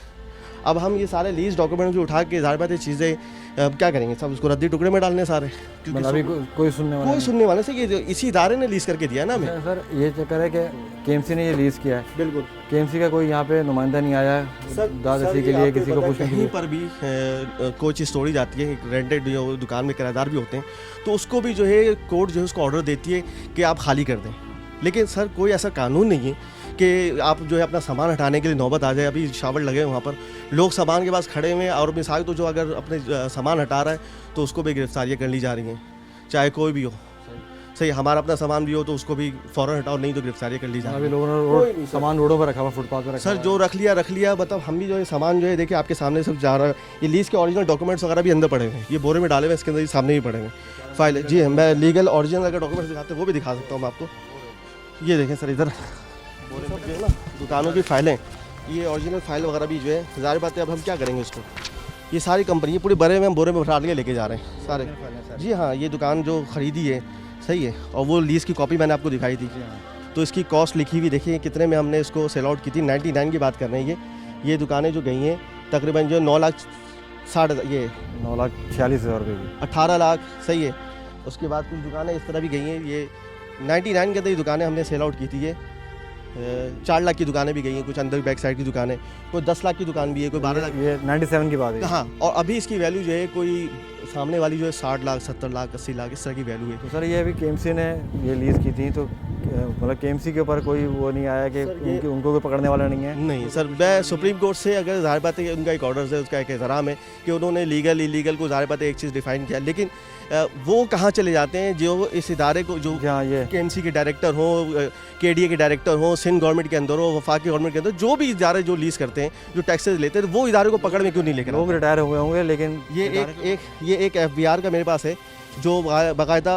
अब हम ये सारे लीज़ डॉक्यूमेंट जो उठा के ज़ाहिर बात है चीज़ें क्या करेंगे, सब उसको रद्दी टुकड़े में डालने सारे, क्योंकि अभी कोई सुनने वाला से ये इसी इदारे ने लीज़ करके दिया है ना हमें। सर ये चक्कर है कि KMC ने ये लीज़ किया है। बिल्कुल, KMC का कोई यहाँ पे नुमाइंदा नहीं आया है दादाजी के लिए, किसी को पूछने के लिए। कहीं पर भी कोई चीज़ तोड़ी जाती है, रेंटेड जो दुकान में किराएदार भी होते हैं, तो उसको भी जो है कोर्ट जो है उसको ऑर्डर देती है कि आप खाली कर दें। लेकिन सर कोई ऐसा कानून नहीं है कि आप जो है अपना सामान हटाने के लिए नौबत आ जाए। अभी शावर लगे वहाँ पर, लोग सामान के पास खड़े हुए हैं, और मिसाल तो जो अगर अपने सामान हटा रहा है तो उसको भी गिरफ्तारियाँ कर ली जा रही हैं, चाहे कोई भी हो। सही, हमारा अपना सामान भी हो तो उसको भी फ़ौरन हटाओ, नहीं तो गिरफ्तारी कर ली जाए। अभी लोगों ने सामान रोडों पर रखा हुआ, फुटपाथ पर रखा सर जो रख लिया, मतलब हम भी जो है सामान जो है देखिए आपके सामने सब जा रहा है। ये लीज के ओरिजिनल डॉक्यूमेंट्स वगैरह भी अंदर पड़े हुए हैं, ये बोरे में डाले हुए, इसके अंदर ही सामने ही पड़े हुए हैं फाइल। जी मैं लीगल ओरिजिनल अगर डॉक्यूमेंट्स दिखाते हैं वो भी दिखा सकता हूँ मैं आपको। ये देखें सर, इधर सब जो है ना दुकानों की फाइलें, ये ओरिजिनल फाइल वगैरह भी जो है, ज़ाहिर बात है अब हम क्या करेंगे इसको। ये सारी कंपनी ये पूरे बड़े में हम बोरे में उठा के लेके जा रहे हैं सारे। जी हाँ, ये दुकान जो ख़रीदी है सही है, और वो लीज़ की कॉपी मैंने आपको दिखाई थी, तो इसकी कॉस्ट लिखी हुई देखिए कितने में हमने इसको सेल आउट की थी। 99 की बात कर रहे हैं। ये दुकानें जो गई हैं तकरीबन जो 9,60,000, ये 9,46,000 रुपये की, 18 लाख सही है। उसके बाद कुछ दुकानें इस तरह भी गई हैं, ये 99 के अंदर ये दुकानें हमने सेल आउट की थी। ये 4 लाख की दुकानें भी गई हैं, कुछ अंदर बैक साइड की दुकानें, कोई 10 लाख की दुकान भी है, कोई 12 लाख। ये 97 की बात है। हाँ, और अभी इसकी वैल्यू जो है कोई सामने वाली जो है 60 लाख 70 लाख 80 लाख इस तरह की वैल्यू है। तो सर ये अभी केएमसी ने ये लीज़ की थी, तो मतलब केएमसी के ऊपर कोई वो नहीं आया कि उनको कोई पकड़ने वाला नहीं है? नहीं सर, मैं सुप्रीम कोर्ट से अगर ज़ाहिर बात है उनका एक ऑर्डर है, उसका एक एहतराम है कि उन्होंने लीगल इलीगल को ज़ाहिर बात है एक चीज़ डिफाइन किया, लेकिन वो कहाँ चले जाते हैं जो इस इदारे को, जो केएमसी के डायरेक्टर हो, केडीए के डायरेक्टर हो, सिंध गवर्नमेंट के अंदर हो, वफाकी गवर्नमेंट के अंदर, जो भी इदारे जो लीज़ करते हैं, जो टैक्सेस लेते हैं, वो इदारे को पकड़ में क्यों नहीं लेकर? लोग रिटायर हुए होंगे, लेकिन ये एक FBR का मेरे पास है जो बाकायदा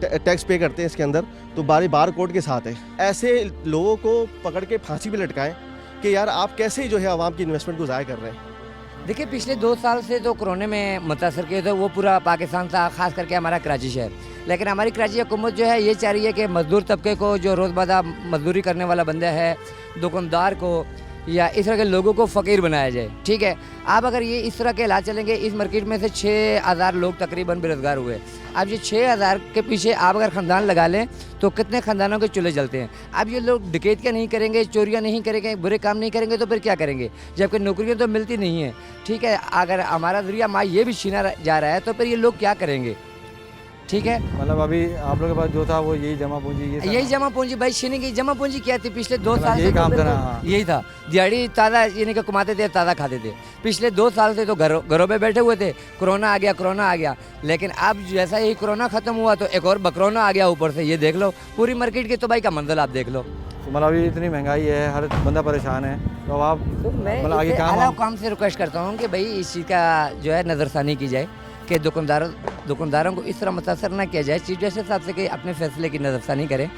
टैक्स पे करते हैं इसके अंदर, तो बार कोड के साथ है। ऐसे लोगों को पकड़ के फांसी पे लटकाएं कि यार आप कैसे जो है आवाम की इन्वेस्टमेंट को ज़ाया कर रहे हैं। देखिए पिछले 2 साल से तो कोरोना में मुतासर किए थे वो पूरा पाकिस्तान था, ख़ास करके हमारा कराची शहर। लेकिन हमारी कराची हुकूमत जो है ये चाह रही है कि मज़दूर तबके को, जो रोज़मर्रा मजदूरी करने वाला बंदा है, दुकानदार को या इस तरह के लोगों को फ़कीर बनाया जाए। ठीक है, आप अगर ये इस तरह के इलाज चलेंगे, इस मार्केट में से 6,000 लोग तकरीबन बेरोज़गार हुए। अब ये 6,000 के पीछे आप अगर ख़ानदान लगा लें तो कितने ख़ानदानों के चूल्हे जलते हैं। अब ये लोग डकैतियाँ नहीं करेंगे, चोरियाँ नहीं करेंगे, बुरे काम नहीं करेंगे तो फिर क्या करेंगे, जबकि नौकरियाँ तो मिलती नहीं हैं। ठीक है, अगर हमारा ज़रिया माँ ये भी छीना जा रहा है तो फिर ये लोग क्या करेंगे। ठीक है, मतलब अभी आप लोगों के पास जो था वो यही जमा पूंजी, यही जमा पूंजी भाई छीने की जमा पूंजी क्या थी पिछले 2 साल यही से काम तो था ना। यही था, दिहाड़ी ताज़ा यानी कि कमाते थे, ताज़ा खाते थे। पिछले 2 साल से तो घरों पे बैठे हुए थे, कोरोना आ गया। लेकिन अब जैसा ही कोरोना ख़त्म हुआ तो एक और बकरोना आ गया ऊपर से। ये देख लो पूरी मार्केट की तबाही का मंजर आप देख लो। तो मतलब अभी इतनी महंगाई है, हर बंदा परेशान है, तो अब आप मैं आगे काम से रिक्वेस्ट करता हूँ कि भाई इस चीज़ का जो है नज़रसानी की जाए कि दुकानदारों को इस तरह मुतासर ना किया जाए। चीफ जस्टिस साहब से कि अपने फैसले की नज़रसानी करें,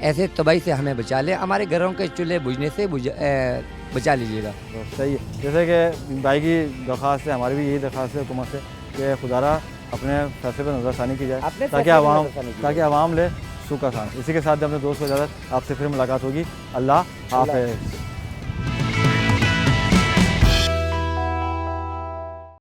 ऐसे तबाही से हमें बचा लें, हमारे घरों के चूल्हे बुझने से बचा लीजिएगा। सही है, जैसे कि भाई की दरख्वास्त है, हमारी भी यही दरख्वास्त है हुकूमत से कि खुदारा अपने फैसले पर नज़रसानी की जाए ताकि आवाम ले सूखा खान। इसी के साथ अपने दोस्त को इजाज़त, आपसे फिर मुलाकात होगी। अल्लाह हाफ़िज़।